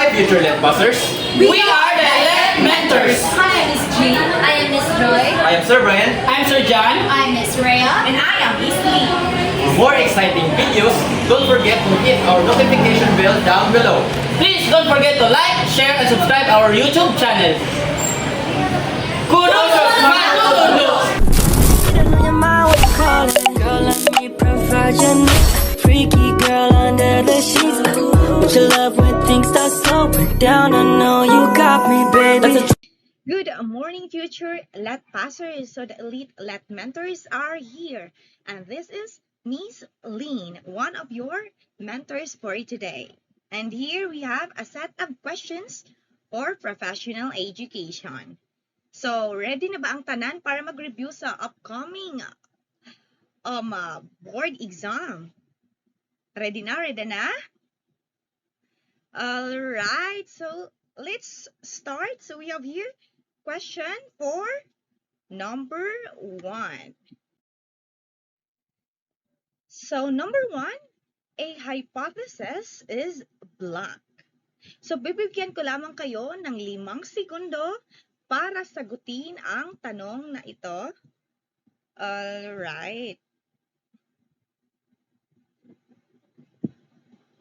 Hi, future Let Buzzers. We are the Let Mentors. Hi, I'm Miss G. I am Miss Joy. I am Sir Brian. I'm Sir John. I'm Miss Rhea. And I am Miss Lee. For more exciting videos, don't forget to hit our notification bell down below. Please don't forget to like, share, and subscribe our YouTube channel. Kudos Matutundo! Your mind was calling, girl, let me provide your needs. Freaky girl under the sheets. With your love when things start slowing down, I know you got me, baby. Good morning, future Let Passers. So the elite Let Mentors are here. And this is Miss Lean, one of your mentors for today. And here we have a set of questions for professional education. So, ready na ba ang tanan para mag-review sa upcoming board exam? Ready na? Ready na? Alright, so let's start. So we have here question for number 1. So number 1, a hypothesis is blank. So bibigyan ko lamang kayo ng 5 segundo para sagutin ang tanong na ito. Alright.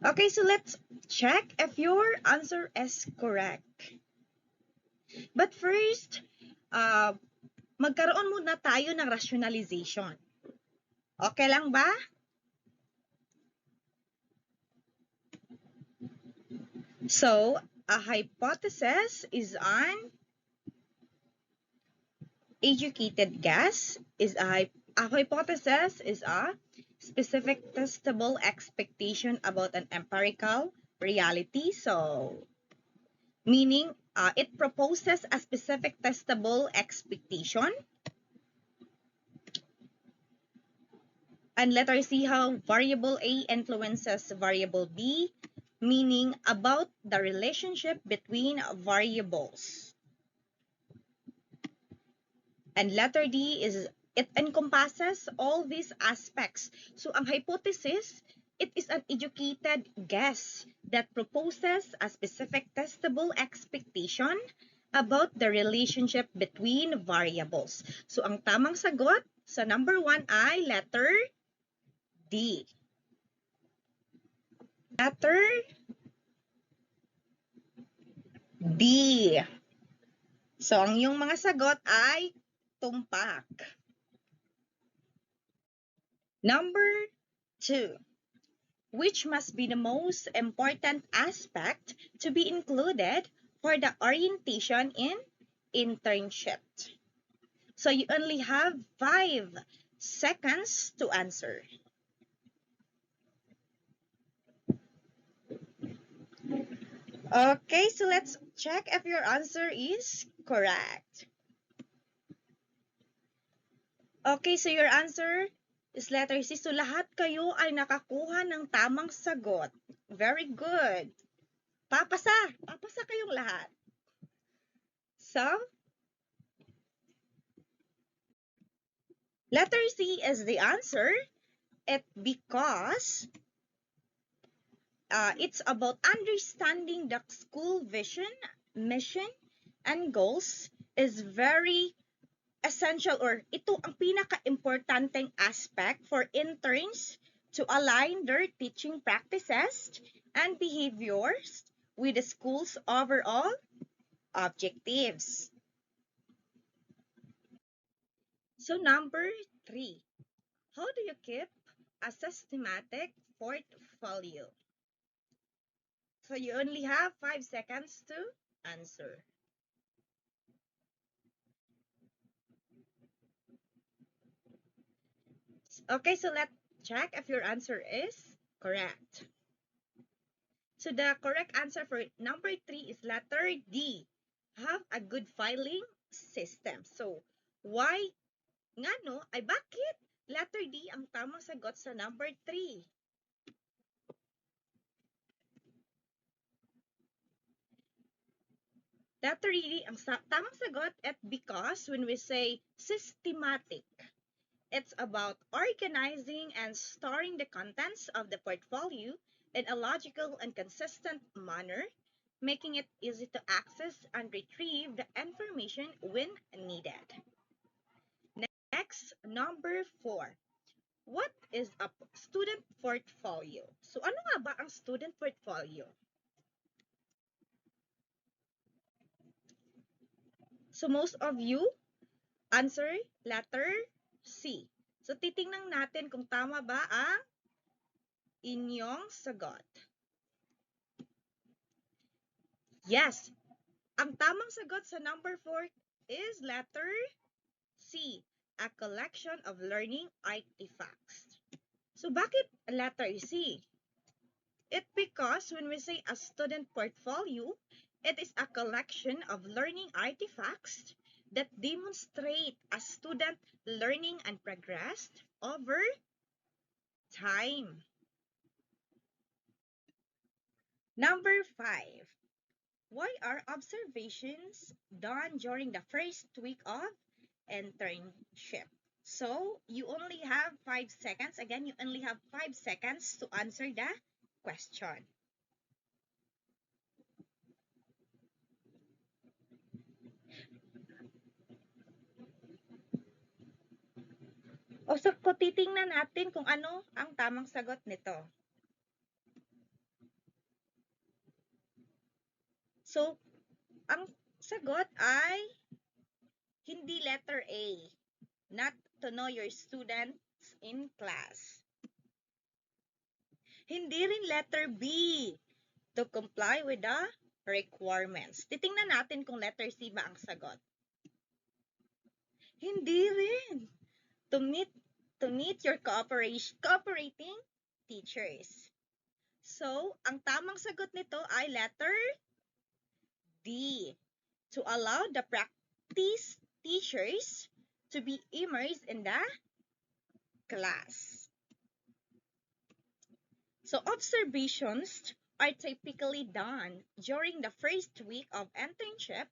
Okay, so let's check if your answer is correct. But first, magkaroon muna tayo ng rationalization. Okay lang ba? So, a hypothesis is an educated guess. A hypothesis is a specific testable expectation about an empirical reality. So, meaning it proposes a specific testable expectation. And let us see how variable A influences variable B, meaning about the relationship between variables. And letter D is it encompasses all these aspects. So ang hypothesis, it is an educated guess that proposes a specific testable expectation about the relationship between variables. So ang tamang sagot sa number 1 ay letter D. Letter D. So ang iyong mga sagot ay tumpak. Number 2. Which must be the most important aspect to be included for the orientation in internship? So you only have 5 seconds to answer. Okay, so let's check if your answer is correct. Okay, so your answer is letter C. So lahat kayo ay nakakuha ng tamang sagot. Very good. Papasa kayong lahat. So, letter C is the answer. Because it's about understanding the school vision, mission, and goals is very essential, or ito ang pinaka-importanteng aspect for interns to align their teaching practices and behaviors with the school's overall objectives. So number 3, how do you keep a systematic portfolio? So you only have 5 seconds to answer. Okay, so let's check if your answer is correct. So the correct answer for number 3 is letter D. Have a good filing system. So, why nga no? Ay bakit? Letter D ang tamang sagot sa number 3. Letter D ang tamang sagot at because when we say systematic, it's about organizing and storing the contents of the portfolio in a logical and consistent manner making it easy to access and retrieve the information when needed. Next, number 4. What is a student portfolio? So ano nga ba ang student portfolio? So most of you answer letter C. So titingnan natin kung tama ba ang inyong sagot. Yes, ang tamang sagot sa number 4 is letter C, a collection of learning artifacts. So bakit letter C? It's because when we say a student portfolio, it is a collection of learning artifacts that demonstrate a student learning and progress over time. Number 5. Why are observations done during the first week of internship? So, you only have 5 seconds. Again, you only have 5 seconds to answer the question. O so, titingnan natin kung ano ang tamang sagot nito. So, ang sagot ay hindi letter A, not to know your students in class. Hindi rin letter B, to comply with the requirements. Titingnan natin kung letter C ba ang sagot. Hindi rin. To meet your cooperating teachers. So, ang tamang sagot nito ay letter D. To allow the practice teachers to be immersed in the class. So, observations are typically done during the first week of internship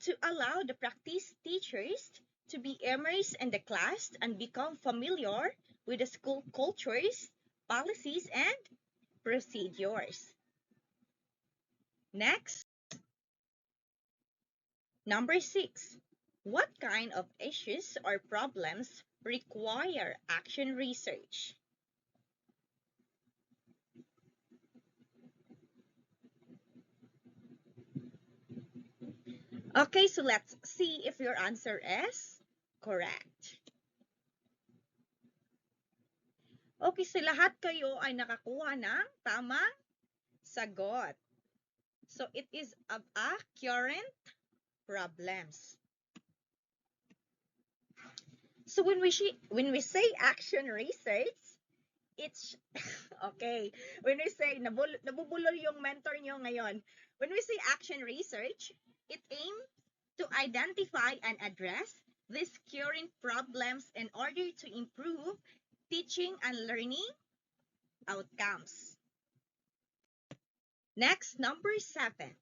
to allow the practice teachers to be immersed in the class and become familiar with the school cultures, policies, and procedures. Next, number 6. What kind of issues or problems require action research? Okay, so let's see if your answer is correct. Okay, so lahat kayo ay nakakuha ng tamang sagot. So it is of a current problems. So when we say action research, it's okay. When we say nabubulol yung mentor nyo ngayon. When we say action research, it aims to identify and address these current problems in order to improve teaching and learning outcomes. Next, number 7.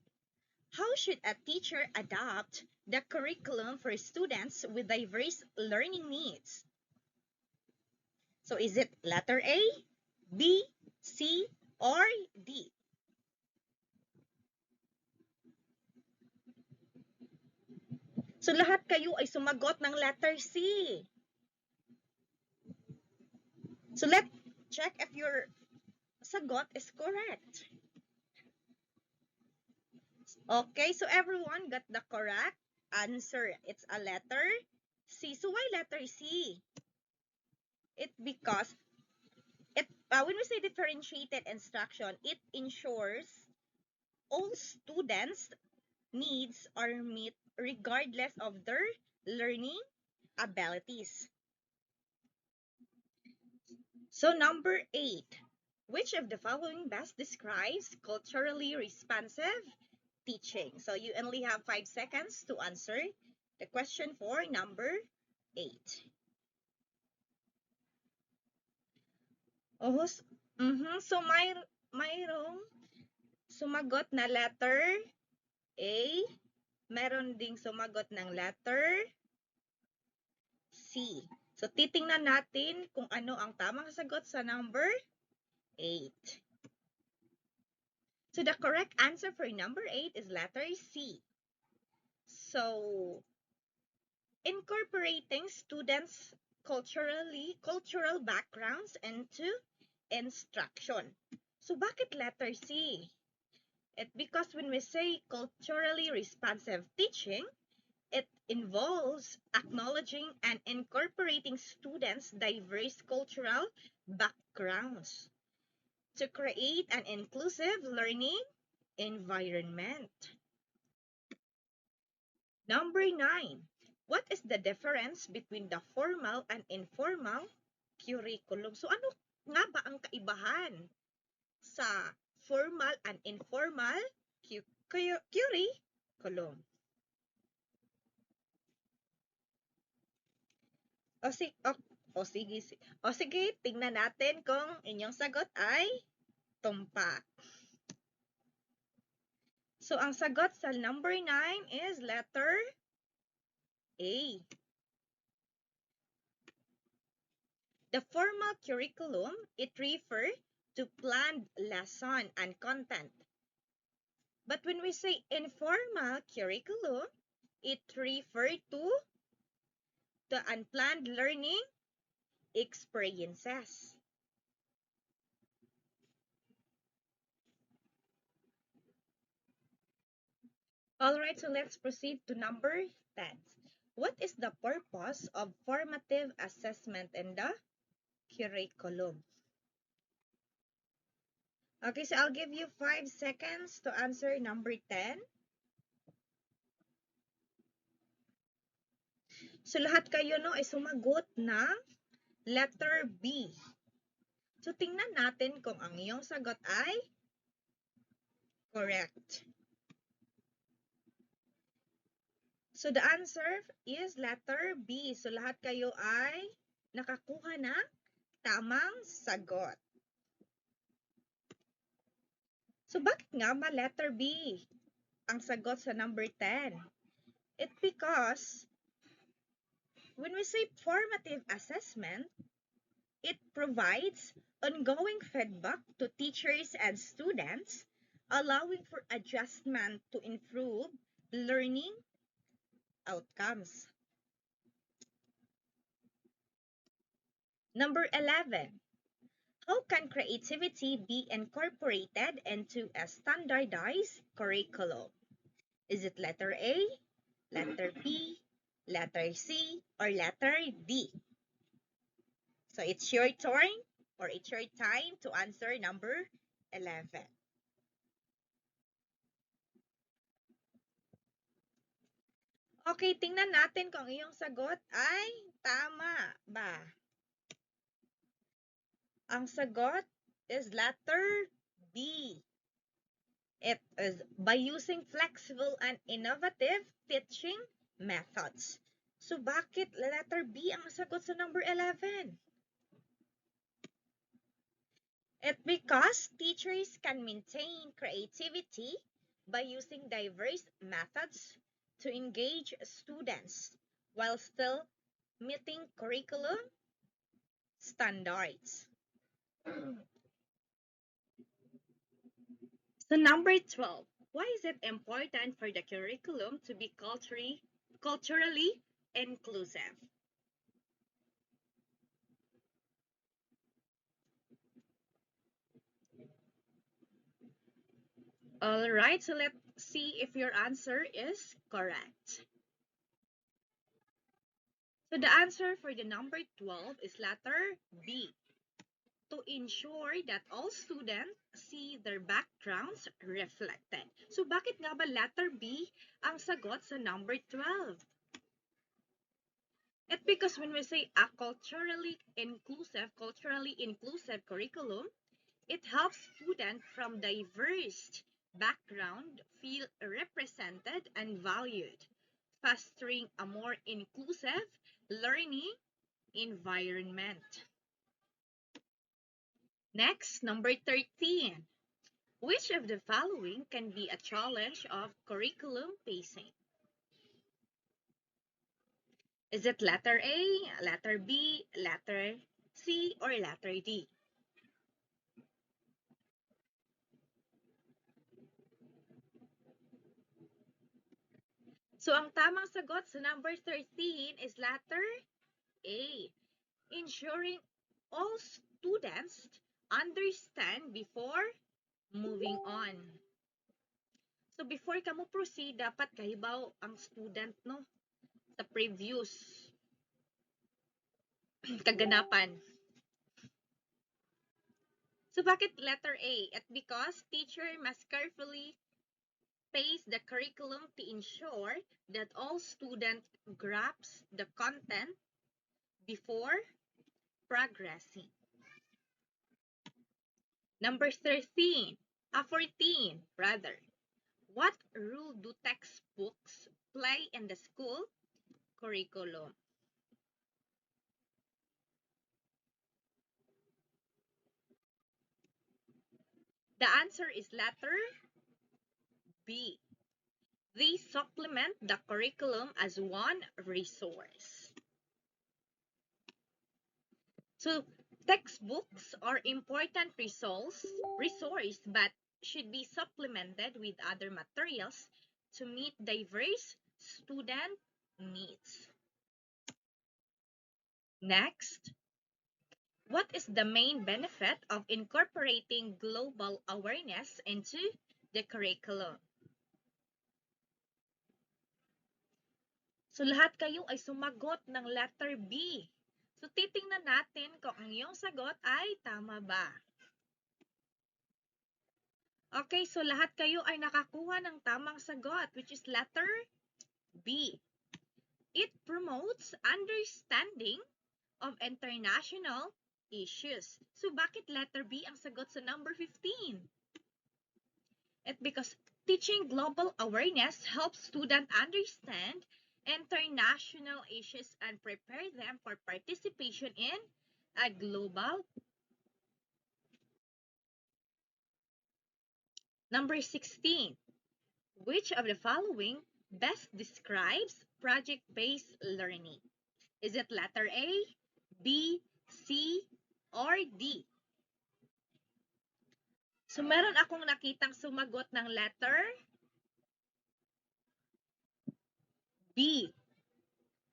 How should a teacher adapt the curriculum for students with diverse learning needs? So is it letter A, B, C, or D? So lahat kayo ay sumagot ng letter C. So let's check if your sagot is correct. Okay, so everyone got the correct answer. It's a letter C. So why letter C? It because when we say differentiated instruction, it ensures all students' needs are met regardless of their learning abilities. So number 8, which of the following best describes culturally responsive teaching? So you only have 5 seconds to answer the question for number 8. So mayroong sumagot na letter A, meron ding sumagot ng letter C. So titingnan natin kung ano ang tamang sagot sa number 8. So the correct answer for number 8 is letter C. So incorporating students' cultural backgrounds into instruction. So bakit letter C? Because when we say culturally responsive teaching, it involves acknowledging and incorporating students' diverse cultural backgrounds to create an inclusive learning environment. Number 9. What is the difference between the formal and informal curriculum? So ano nga ba ang kaibahan sa formal and informal curriculum? Sige, tingnan natin kung inyong sagot ay tumpak. So, ang sagot sa number 9 is letter A. The formal curriculum, it refers to planned lesson and content. But when we say informal curriculum, it refers to the unplanned learning experiences. Alright, so let's proceed to number 10. What is the purpose of formative assessment in the curriculum? Okay, so I'll give you 5 seconds to answer number 10. So lahat kayo ay sumagot ng letter B. So tingnan natin kung ang iyong sagot ay correct. So the answer is letter B. So lahat kayo ay nakakuha ng tamang sagot. So bakit nga ba letter B ang sagot sa number 10? It's because when we say formative assessment, it provides ongoing feedback to teachers and students, allowing for adjustment to improve learning outcomes. Number 11. How can creativity be incorporated into a standardized curriculum? Is it letter A, letter B, letter C, or letter D? So it's your turn or it's your time to answer number 11. Okay, tingnan natin kung iyong sagot ay tama ba. Ang sagot is letter B. It is by using flexible and innovative teaching methods. So bakit letter B ang sagot sa number 11? It's because teachers can maintain creativity by using diverse methods to engage students while still meeting curriculum standards. So number 12, why is it important for the curriculum to be culturally inclusive? All right, so let's see if your answer is correct. So the answer for the number 12 is letter B. To ensure that all students see their backgrounds reflected. So bakit nga ba letter B ang sagot sa number 12? It's because when we say a culturally inclusive curriculum, it helps students from diverse background feel represented and valued, fostering a more inclusive learning environment. Next, number 13. Which of the following can be a challenge of curriculum pacing? Is it letter A, letter B, letter C, or letter D? So, ang tamang sagot sa number 13 is letter A. Ensuring all students understand before moving on. So, before ka mo proceed, dapat kahibaw ang student, no? Sa previous kaganapan. So, bakit letter A? At because teacher must carefully pace the curriculum to ensure that all students grasp the content before progressing. Number 14, rather. What role do textbooks play in the school curriculum? The answer is letter B. They supplement the curriculum as one resource. So, textbooks are important resource but should be supplemented with other materials to meet diverse student needs. Next, what is the main benefit of incorporating global awareness into the curriculum? So, lahat kayo ay sumagot ng letter B. So, titingnan natin kung ang iyong sagot ay tama ba. Okay, so lahat kayo ay nakakuha ng tamang sagot, which is letter B. It promotes understanding of international issues. So, bakit letter B ang sagot sa number 15? It's because teaching global awareness helps students understand international issues and prepare them for participation in a global. Number 16. Which of the following best describes project-based learning? Is it letter A, B, C, or D? So, meron akong nakitang sumagot ng letter B.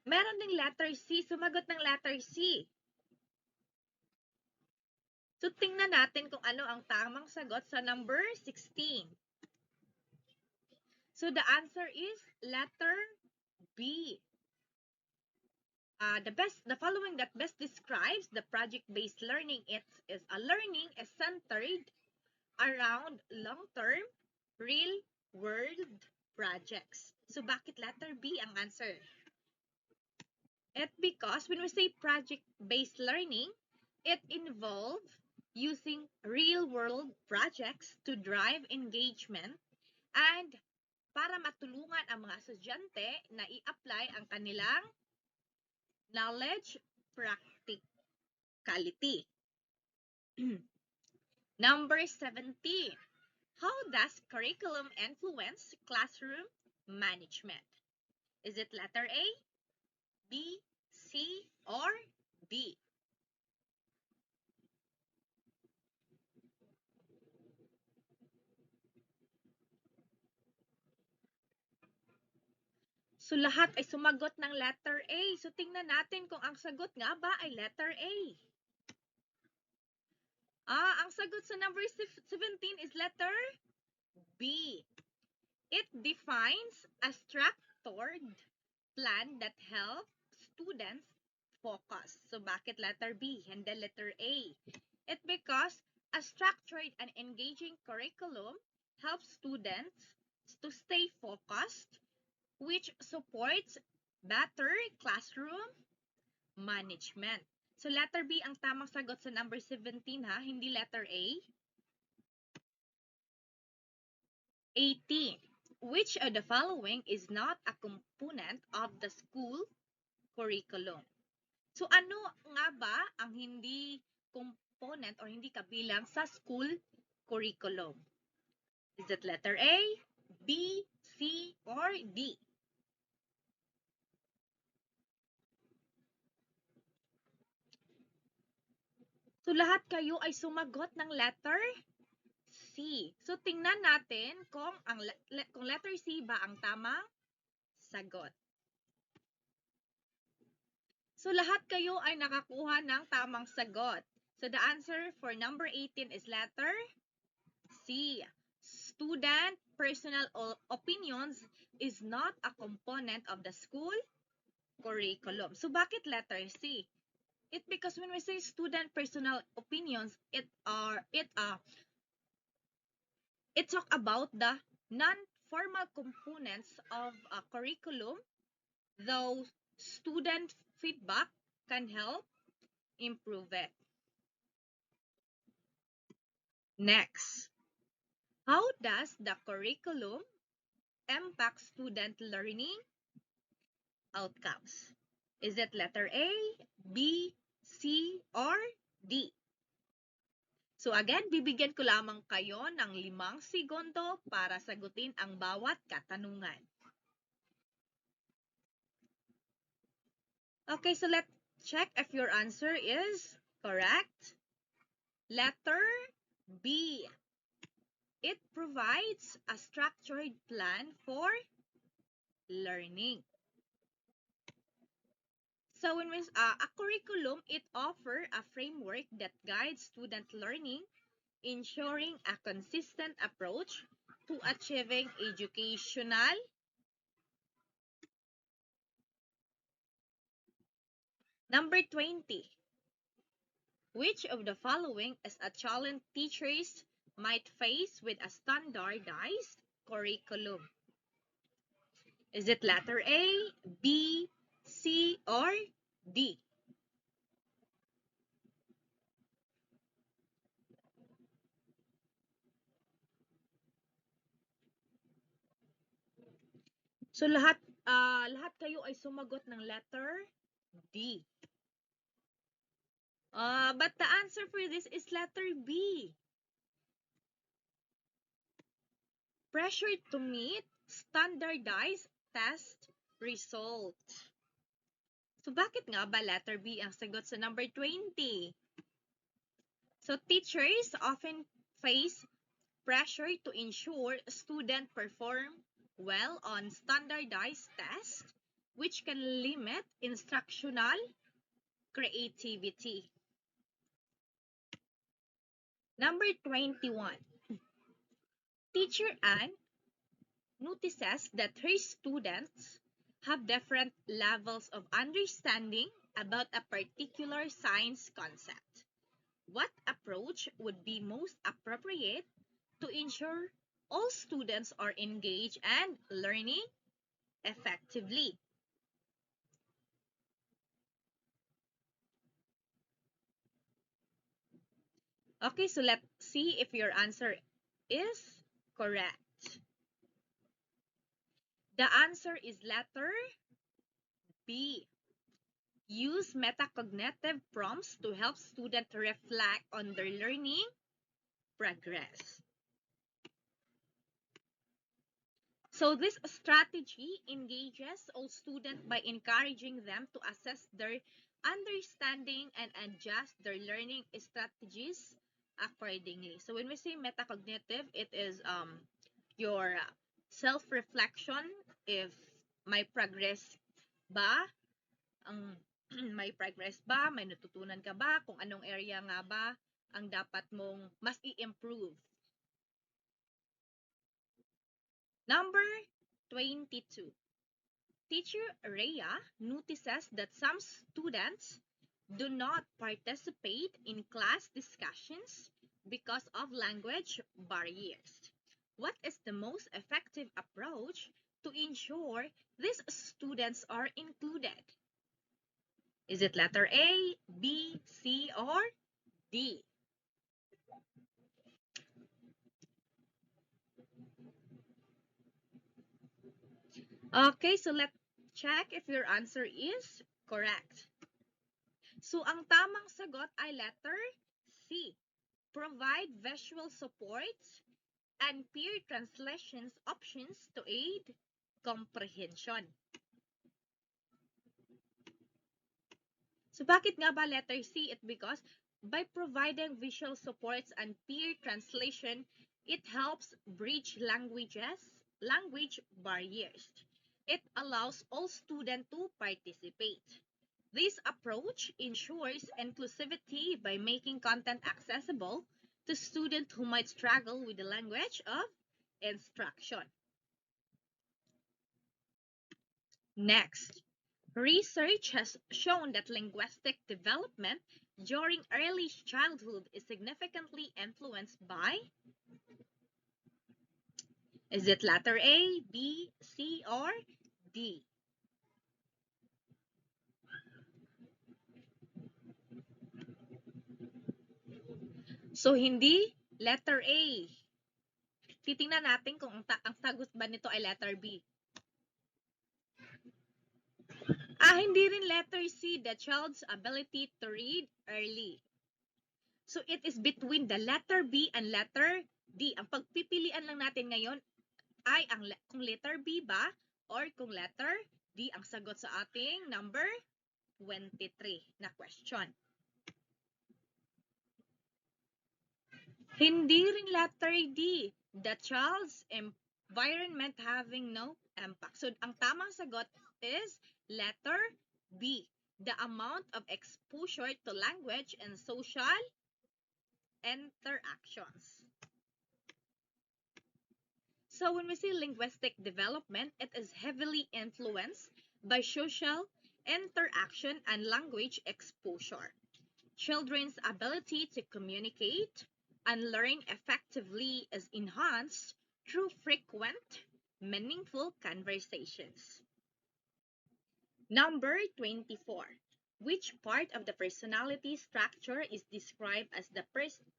Meron ding letter C, sumagot ng letter C. So, tingnan natin kung ano ang tamang sagot sa number 16. So, the answer is letter B. The following that best describes the project-based learning is a learning is centered around long-term, real-world projects. So, bakit letter B ang answer? It's because when we say project-based learning, it involves using real-world projects to drive engagement and para matulungan ang mga estudyante na i-apply ang kanilang knowledge practicality. Number 17. How does curriculum influence classroom management? Is it letter A, B, C, or D? So, lahat ay sumagot ng letter A. So, tingnan natin kung ang sagot nga ba ay letter A. Ang sagot sa number 17 is letter B. It defines a structured plan that helps students focus. So, bakit letter B and then letter A? It's because a structured and engaging curriculum helps students to stay focused, which supports better classroom management. So, letter B ang tamang sagot sa number 17 ha, hindi letter A. 18. Which of the following is not a component of the school curriculum? So, ano nga ba ang hindi component or hindi kabilang sa school curriculum? Is it letter A, B, C, or D? So, lahat kayo ay sumagot ng letter C. So, tingnan natin kung letter C ba ang tamang sagot. So lahat kayo ay nakakuha ng tamang sagot. So the answer for number 18 is letter C. Student personal opinions is not a component of the school curriculum. So bakit letter C? It because when we say student personal opinions, it talk about the non-formal components of a curriculum, though student feedback can help improve it. Next, how does the curriculum impact student learning outcomes? Is it letter A, B, C, or D? So again, bibigyan ko lamang kayo ng 5 segundo para sagutin ang bawat katanungan. Okay, so let's check if your answer is correct. Letter B. It provides a structured plan for learning. So when a curriculum, it offers a framework that guides student learning, ensuring a consistent approach to achieving educational Number 20. Which of the following is a challenge teachers might face with a standardized curriculum? Is it letter A, B, C, or D? So lahat kayo ay sumagot ng letter D. But the answer for this is letter B. Pressure to meet standardized test results. So bakit nga ba letter B ang sagot sa number 20? So teachers often face pressure to ensure students perform well on standardized tests, which can limit instructional creativity. Number 21. Teacher Anne notices that her students have different levels of understanding about a particular science concept. What approach would be most appropriate to ensure all students are engaged and learning effectively? Okay, so let's see if your answer is correct. The answer is letter B. Use metacognitive prompts to help students reflect on their learning progress. So this strategy engages all students by encouraging them to assess their understanding and adjust their learning strategies accordingly. So when we say metacognitive, it is your self-reflection if may progress ba, may progress ba, may natutunan ka ba, kung anong area nga ba ang dapat mong mas i-improve. Number 22. Teacher Rhea notices that some students do not participate in class discussions because of language barriers. What is the most effective approach to ensure these students are included? Is it letter A, B, C, or D? Okay, so let's check if your answer is correct. So ang tamang sagot ay letter C. Provide visual supports and peer translations options to aid comprehension. So bakit nga ba letter C? It's because by providing visual supports and peer translation, it helps bridge language barriers. It allows all students to participate. This approach ensures inclusivity by making content accessible to students who might struggle with the language of instruction. Next, research has shown that linguistic development during early childhood is significantly influenced by, is it letter A, B, C, or D? So, hindi letter A. Titingnan natin kung ang sagot ba nito ay letter B. Hindi rin letter C, the child's ability to read early. So, it is between the letter B and letter D. Ang pagpipilian lang natin ngayon ay kung letter B ba or kung letter D ang sagot sa ating number 23 na question. Hindi rin letter D, the child's environment having no impact. So, ang tamang sagot is letter B, the amount of exposure to language and social interactions. So, when we say linguistic development, it is heavily influenced by social interaction and language exposure. Children's ability to communicate and learn effectively is enhanced through frequent, meaningful conversations. Number 24. Which part of the personality structure is described as the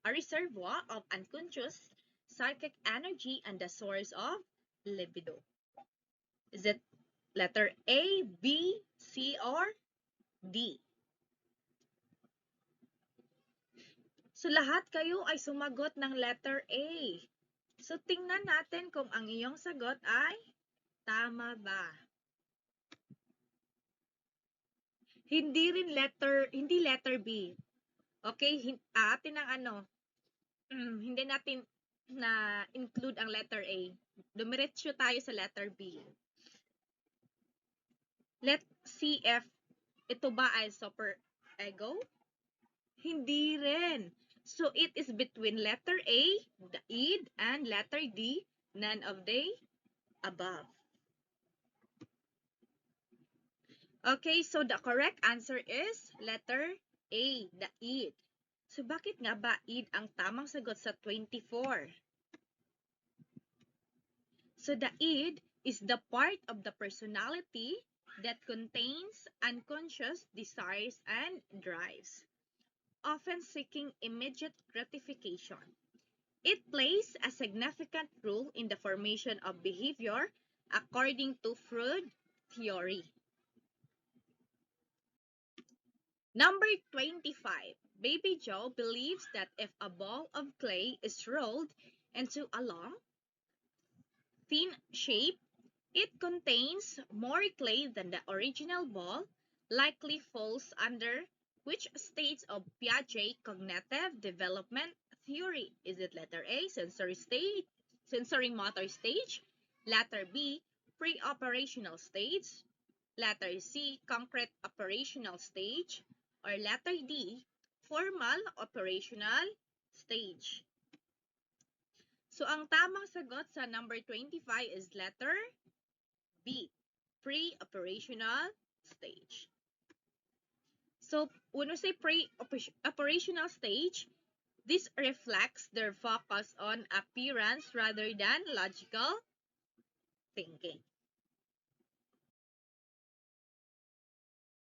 reservoir of unconscious psychic energy and the source of libido? Is it letter A, B, C, or D? So, lahat kayo ay sumagot ng letter A. So, tingnan natin kung ang iyong sagot ay tama ba. Hindi letter B. Okay, atin ang hindi natin na include ang letter A. Dumiretso tayo sa letter B. Let's see if ito ba ay super ego? Hindi rin. So, it is between letter A, the id, and letter D, none of the above. Okay, so the correct answer is letter A, the id. So, bakit nga ba id ang tamang sagot sa 24? So, the id is the part of the personality that contains unconscious desires and drives, often seeking immediate gratification. It plays a significant role in the formation of behavior according to Freud theory. Number 25. Baby Joe believes that if a ball of clay is rolled into a long, thin shape, it contains more clay than the original ball, likely falls under which stage of Piaget cognitive development theory? Is it letter A, sensory motor stage, letter B, pre-operational stage, letter C, concrete operational stage, or letter D, formal operational stage? So, ang tamang sagot sa number 25 is letter B, pre-operational stage. So, when we say pre-operational stage, this reflects their focus on appearance rather than logical thinking.